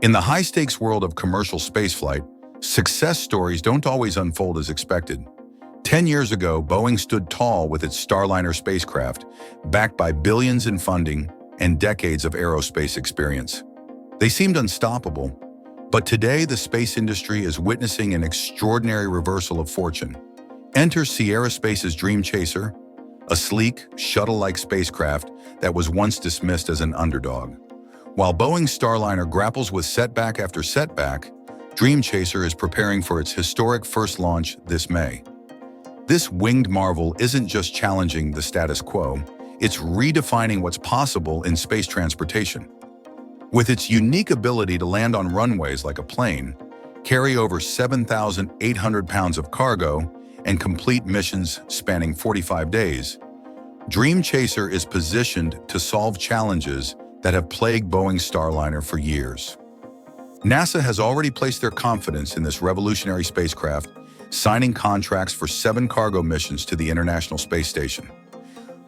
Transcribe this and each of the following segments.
In the high-stakes world of commercial spaceflight, success stories don't always unfold as expected. 10 years ago, Boeing stood tall with its Starliner spacecraft, backed by billions in funding and decades of aerospace experience. They seemed unstoppable, but today the space industry is witnessing an extraordinary reversal of fortune. Enter Sierra Space's Dream Chaser, a sleek, shuttle-like spacecraft that was once dismissed as an underdog. While Boeing's Starliner grapples with setback after setback, Dream Chaser is preparing for its historic first launch this May. This winged marvel isn't just challenging the status quo, it's redefining what's possible in space transportation. With its unique ability to land on runways like a plane, carry over 7,800 pounds of cargo, and complete missions spanning 45 days, Dream Chaser is positioned to solve challenges that have plagued Boeing's Starliner for years. NASA has already placed their confidence in this revolutionary spacecraft, signing contracts for 7 cargo missions to the International Space Station.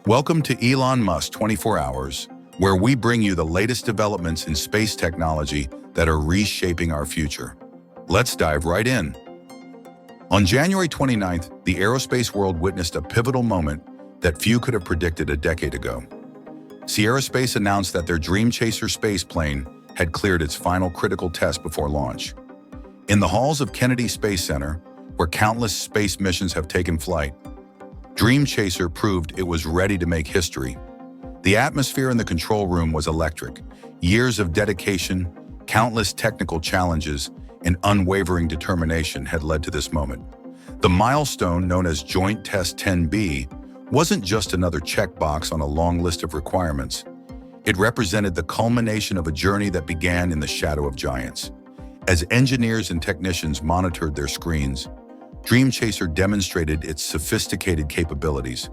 Welcome to Elon Musk 24 Hours, where we bring you the latest developments in space technology that are reshaping our future. Let's dive right in. On January 29th, the aerospace world witnessed a pivotal moment that few could have predicted a decade ago. Sierra Space announced that their Dream Chaser spaceplane had cleared its final critical test before launch. In the halls of Kennedy Space Center, where countless space missions have taken flight, Dream Chaser proved it was ready to make history. The atmosphere in the control room was electric. Years of dedication, countless technical challenges, and unwavering determination had led to this moment. The milestone, known as Joint Test 10B, wasn't just another checkbox on a long list of requirements. It represented the culmination of a journey that began in the shadow of giants. As engineers and technicians monitored their screens, Dream Chaser demonstrated its sophisticated capabilities,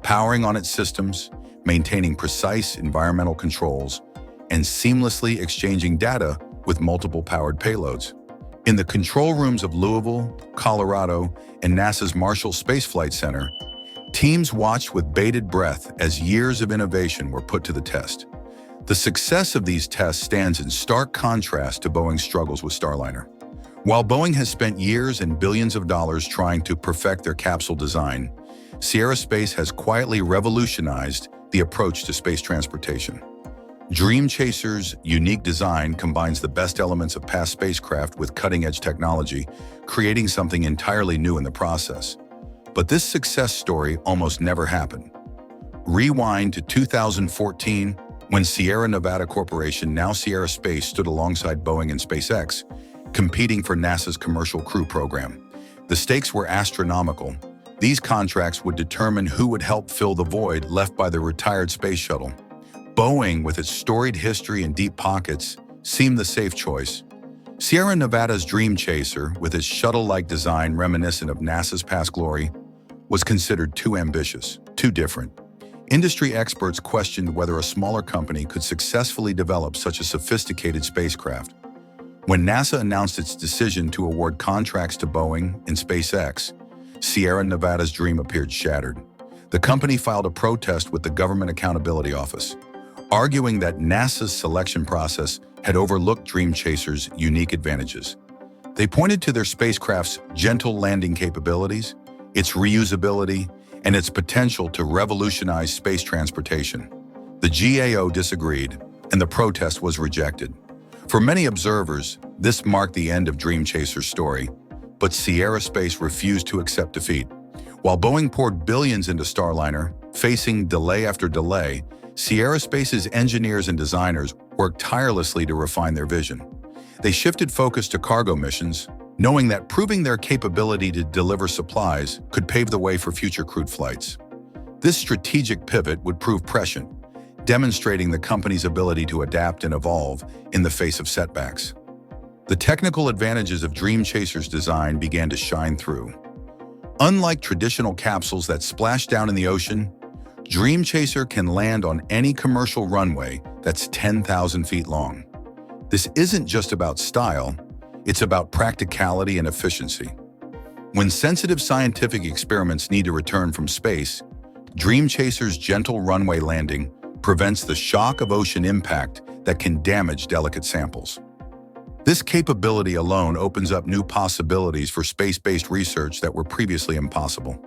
powering on its systems, maintaining precise environmental controls, and seamlessly exchanging data with multiple powered payloads. In the control rooms of Louisville, Colorado, and NASA's Marshall Space Flight Center, teams watched with bated breath as years of innovation were put to the test. The success of these tests stands in stark contrast to Boeing's struggles with Starliner. While Boeing has spent years and billions of dollars trying to perfect their capsule design, Sierra Space has quietly revolutionized the approach to space transportation. Dream Chaser's unique design combines the best elements of past spacecraft with cutting-edge technology, creating something entirely new in the process. But this success story almost never happened. Rewind to 2014, when Sierra Nevada Corporation, now Sierra Space, stood alongside Boeing and SpaceX, competing for NASA's Commercial Crew program. The stakes were astronomical. These contracts would determine who would help fill the void left by the retired space shuttle. Boeing, with its storied history and deep pockets, seemed the safe choice. Sierra Nevada's Dream Chaser, with its shuttle-like design reminiscent of NASA's past glory, was considered too ambitious, too different. Industry experts questioned whether a smaller company could successfully develop such a sophisticated spacecraft. When NASA announced its decision to award contracts to Boeing and SpaceX, Sierra Nevada's dream appeared shattered. The company filed a protest with the Government Accountability Office, arguing that NASA's selection process had overlooked Dream Chaser's unique advantages. They pointed to their spacecraft's gentle landing capabilities, its reusability, and its potential to revolutionize space transportation. The GAO disagreed, and the protest was rejected. For many observers, this marked the end of Dream Chaser's story, but Sierra Space refused to accept defeat. While Boeing poured billions into Starliner, facing delay after delay, Sierra Space's engineers and designers worked tirelessly to refine their vision. They shifted focus to cargo missions, knowing that proving their capability to deliver supplies could pave the way for future crewed flights. This strategic pivot would prove prescient, demonstrating the company's ability to adapt and evolve in the face of setbacks. The technical advantages of Dream Chaser's design began to shine through. Unlike traditional capsules that splash down in the ocean, Dream Chaser can land on any commercial runway that's 10,000 feet long. This isn't just about style, it's about practicality and efficiency. When sensitive scientific experiments need to return from space, Dream Chaser's gentle runway landing prevents the shock of ocean impact that can damage delicate samples. This capability alone opens up new possibilities for space-based research that were previously impossible.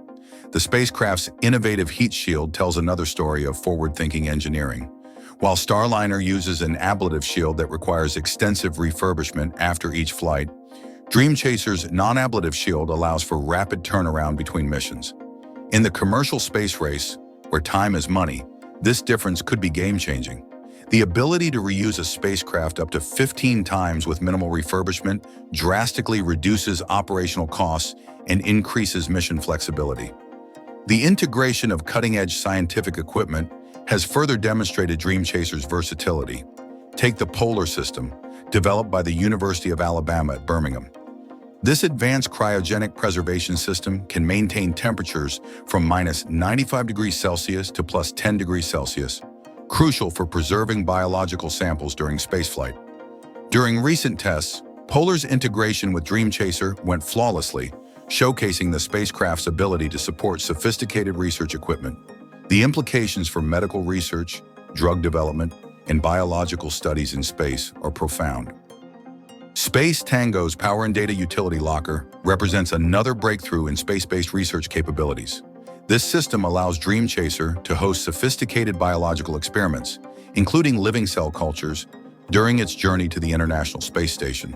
The spacecraft's innovative heat shield tells another story of forward-thinking engineering. While Starliner uses an ablative shield that requires extensive refurbishment after each flight, Dream Chaser's non-ablative shield allows for rapid turnaround between missions. In the commercial space race, where time is money, this difference could be game-changing. The ability to reuse a spacecraft up to 15 times with minimal refurbishment drastically reduces operational costs and increases mission flexibility. The integration of cutting-edge scientific equipment has further demonstrated Dream Chaser's versatility. Take the Polar System, developed by the University of Alabama at Birmingham. This advanced cryogenic preservation system can maintain temperatures from -95 °C to +10 °C, crucial for preserving biological samples during spaceflight. During recent tests, Polar's integration with Dream Chaser went flawlessly, showcasing the spacecraft's ability to support sophisticated research equipment. The implications for medical research, drug development, and biological studies in space are profound. Space Tango's Power and Data Utility Locker represents another breakthrough in space-based research capabilities. This system allows Dream Chaser to host sophisticated biological experiments, including living cell cultures, during its journey to the International Space Station.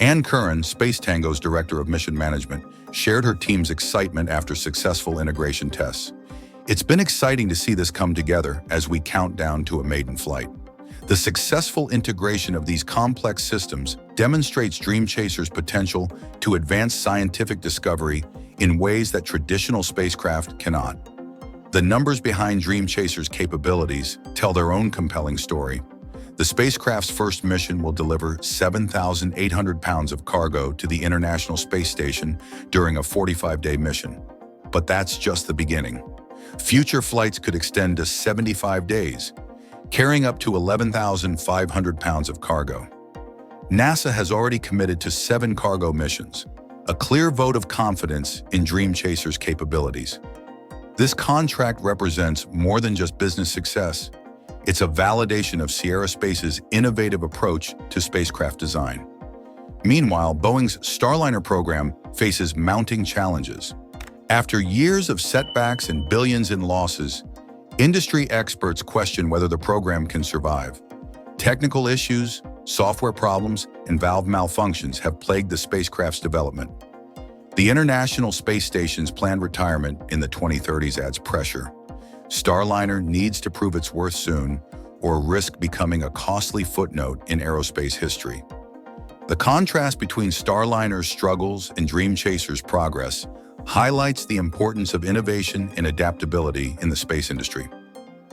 Ann Curran, Space Tango's Director of Mission Management, shared her team's excitement after successful integration tests. It's been exciting to see this come together as we count down to a maiden flight. The successful integration of these complex systems demonstrates Dream Chaser's potential to advance scientific discovery in ways that traditional spacecraft cannot. The numbers behind Dream Chaser's capabilities tell their own compelling story. The spacecraft's first mission will deliver 7,800 pounds of cargo to the International Space Station during a 45-day mission. But that's just the beginning. Future flights could extend to 75 days, carrying up to 11,500 pounds of cargo. NASA has already committed to 7 cargo missions, a clear vote of confidence in Dream Chaser's capabilities. This contract represents more than just business success. It's a validation of Sierra Space's innovative approach to spacecraft design. Meanwhile, Boeing's Starliner program faces mounting challenges. After years of setbacks and billions in losses, industry experts question whether the program can survive. Technical issues, software problems, and valve malfunctions have plagued the spacecraft's development. The International Space Station's planned retirement in the 2030s adds pressure. Starliner needs to prove its worth soon, or risk becoming a costly footnote in aerospace history. The contrast between Starliner's struggles and Dream Chaser's progress highlights the importance of innovation and adaptability in the space industry.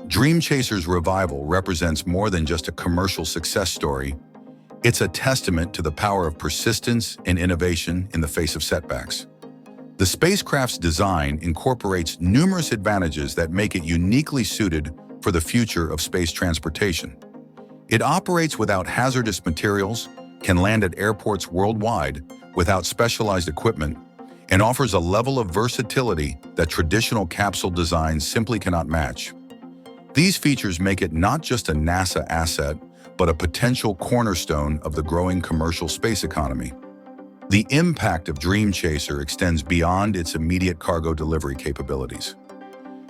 Dream Chaser's revival represents more than just a commercial success story. It's a testament to the power of persistence and innovation in the face of setbacks. The spacecraft's design incorporates numerous advantages that make it uniquely suited for the future of space transportation. It operates without hazardous materials, can land at airports worldwide without specialized equipment, and offers a level of versatility that traditional capsule designs simply cannot match. These features make it not just a NASA asset, but a potential cornerstone of the growing commercial space economy. The impact of Dream Chaser extends beyond its immediate cargo delivery capabilities.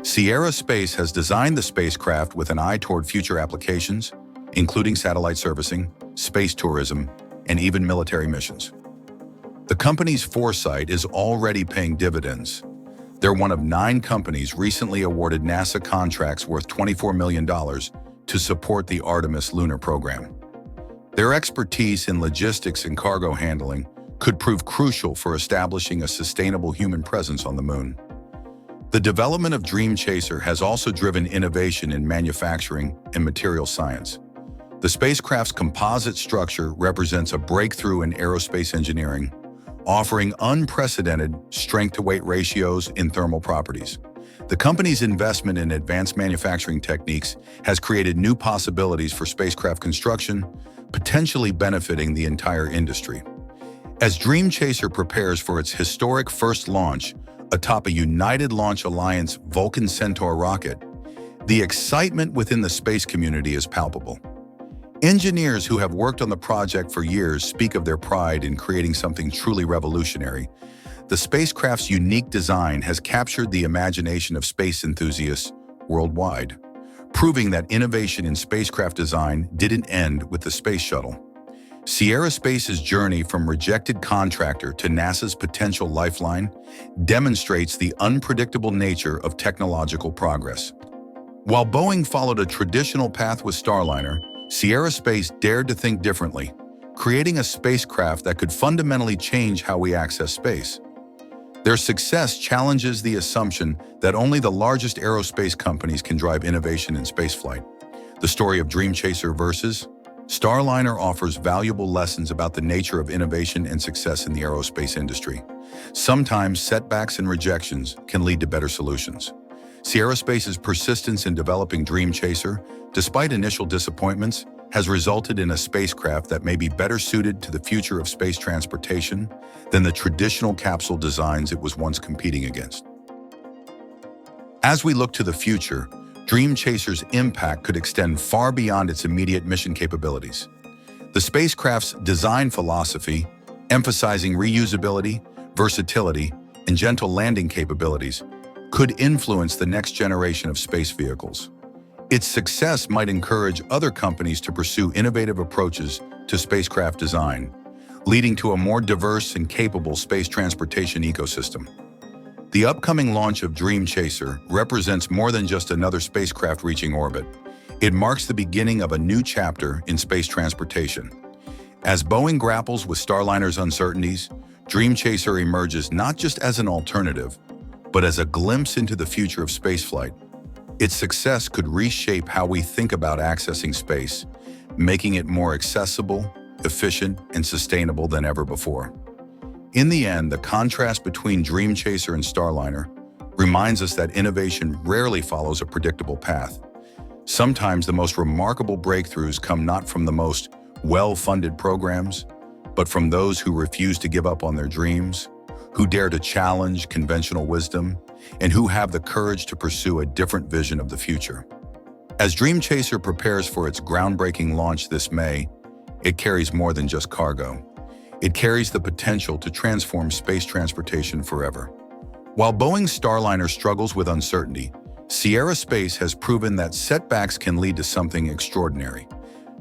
Sierra Space has designed the spacecraft with an eye toward future applications, including satellite servicing, space tourism, and even military missions. The company's foresight is already paying dividends. They're one of 9 companies recently awarded NASA contracts worth $24 million to support the Artemis Lunar program. Their expertise in logistics and cargo handling could prove crucial for establishing a sustainable human presence on the moon. The development of Dream Chaser has also driven innovation in manufacturing and material science. The spacecraft's composite structure represents a breakthrough in aerospace engineering, offering unprecedented strength-to-weight ratios in thermal properties. The company's investment in advanced manufacturing techniques has created new possibilities for spacecraft construction, potentially benefiting the entire industry. As Dream Chaser prepares for its historic first launch atop a United Launch Alliance Vulcan Centaur rocket, the excitement within the space community is palpable. Engineers who have worked on the project for years speak of their pride in creating something truly revolutionary. The spacecraft's unique design has captured the imagination of space enthusiasts worldwide, proving that innovation in spacecraft design didn't end with the space shuttle. Sierra Space's journey from rejected contractor to NASA's potential lifeline demonstrates the unpredictable nature of technological progress. While Boeing followed a traditional path with Starliner, Sierra Space dared to think differently, creating a spacecraft that could fundamentally change how we access space. Their success challenges the assumption that only the largest aerospace companies can drive innovation in spaceflight. The story of Dream Chaser versus Starliner offers valuable lessons about the nature of innovation and success in the aerospace industry. Sometimes setbacks and rejections can lead to better solutions. Sierra Space's persistence in developing Dream Chaser, despite initial disappointments, has resulted in a spacecraft that may be better suited to the future of space transportation than the traditional capsule designs it was once competing against. As we look to the future, Dream Chaser's impact could extend far beyond its immediate mission capabilities. The spacecraft's design philosophy, emphasizing reusability, versatility, and gentle landing capabilities, could influence the next generation of space vehicles. Its success might encourage other companies to pursue innovative approaches to spacecraft design, leading to a more diverse and capable space transportation ecosystem. The upcoming launch of Dream Chaser represents more than just another spacecraft reaching orbit. It marks the beginning of a new chapter in space transportation. As Boeing grapples with Starliner's uncertainties, Dream Chaser emerges not just as an alternative, but as a glimpse into the future of spaceflight. Its success could reshape how we think about accessing space, making it more accessible, efficient, and sustainable than ever before. In the end, the contrast between Dream Chaser and Starliner reminds us that innovation rarely follows a predictable path. Sometimes the most remarkable breakthroughs come not from the most well-funded programs, but from those who refuse to give up on their dreams, who dare to challenge conventional wisdom, and who have the courage to pursue a different vision of the future. As Dream Chaser prepares for its groundbreaking launch this May, it carries more than just cargo. It carries the potential to transform space transportation forever. While Boeing's Starliner struggles with uncertainty, Sierra Space has proven that setbacks can lead to something extraordinary.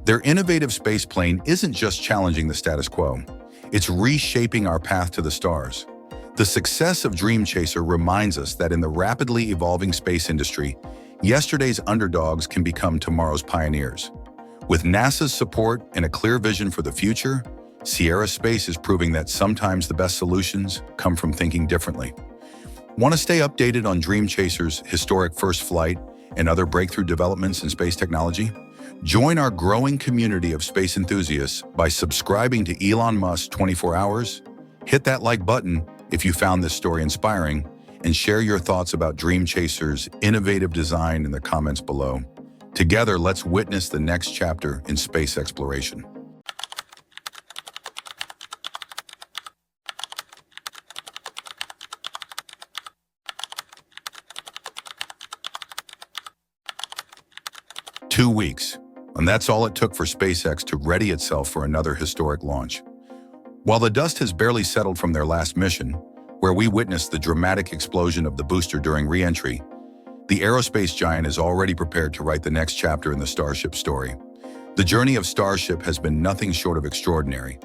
Their innovative spaceplane isn't just challenging the status quo, it's reshaping our path to the stars. The success of Dream Chaser reminds us that in the rapidly evolving space industry, yesterday's underdogs can become tomorrow's pioneers. With NASA's support and a clear vision for the future, Sierra Space is proving that sometimes the best solutions come from thinking differently. Want to stay updated on Dream Chaser's historic first flight and other breakthrough developments in space technology? Join our growing community of space enthusiasts by subscribing to Elon Musk's 24 Hours. Hit that like button if you found this story inspiring, and share your thoughts about Dream Chaser's innovative design in the comments below. Together, let's witness the next chapter in space exploration. Two weeks, and that's all it took for SpaceX to ready itself for another historic launch. While the dust has barely settled from their last mission, where we witnessed the dramatic explosion of the booster during re-entry, the aerospace giant is already prepared to write the next chapter in the Starship story. The journey of Starship has been nothing short of extraordinary.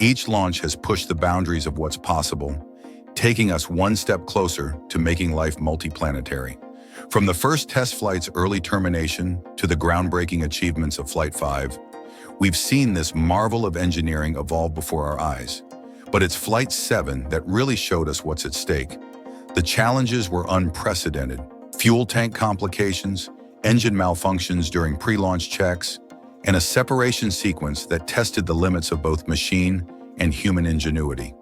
Each launch has pushed the boundaries of what's possible, taking us one step closer to making life multiplanetary. From the first test flight's early termination to the groundbreaking achievements of Flight 5, we've seen this marvel of engineering evolve before our eyes. But it's Flight 7 that really showed us what's at stake. The challenges were unprecedented. Fuel tank complications, engine malfunctions during pre-launch checks, and a separation sequence that tested the limits of both machine and human ingenuity.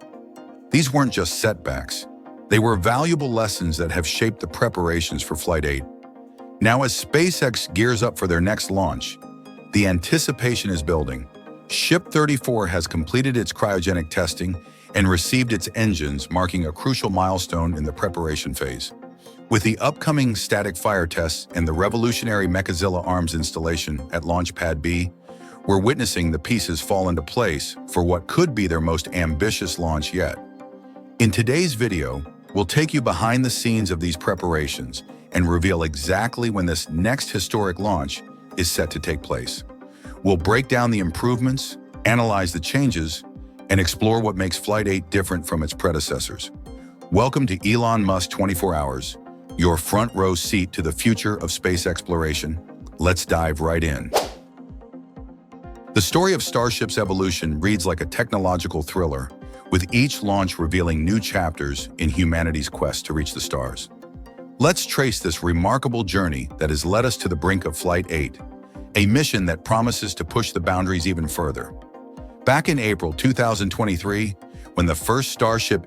These weren't just setbacks. They were valuable lessons that have shaped the preparations for Flight 8. Now, as SpaceX gears up for their next launch, the anticipation is building. Ship 34 has completed its cryogenic testing and received its engines, marking a crucial milestone in the preparation phase. With the upcoming static fire tests and the revolutionary Mechazilla arms installation at Launch Pad B, we're witnessing the pieces fall into place for what could be their most ambitious launch yet. In today's video, we'll take you behind the scenes of these preparations and reveal exactly when this next historic launch is set to take place. We'll break down the improvements, analyze the changes, and explore what makes Flight 8 different from its predecessors. Welcome to Elon Musk 24 Hours, your front row seat to the future of space exploration. Let's dive right in. The story of Starship's evolution reads like a technological thriller, with each launch revealing new chapters in humanity's quest to reach the stars. Let's trace this remarkable journey that has led us to the brink of Flight 8, a mission that promises to push the boundaries even further. Back in April 2023, when the first Starship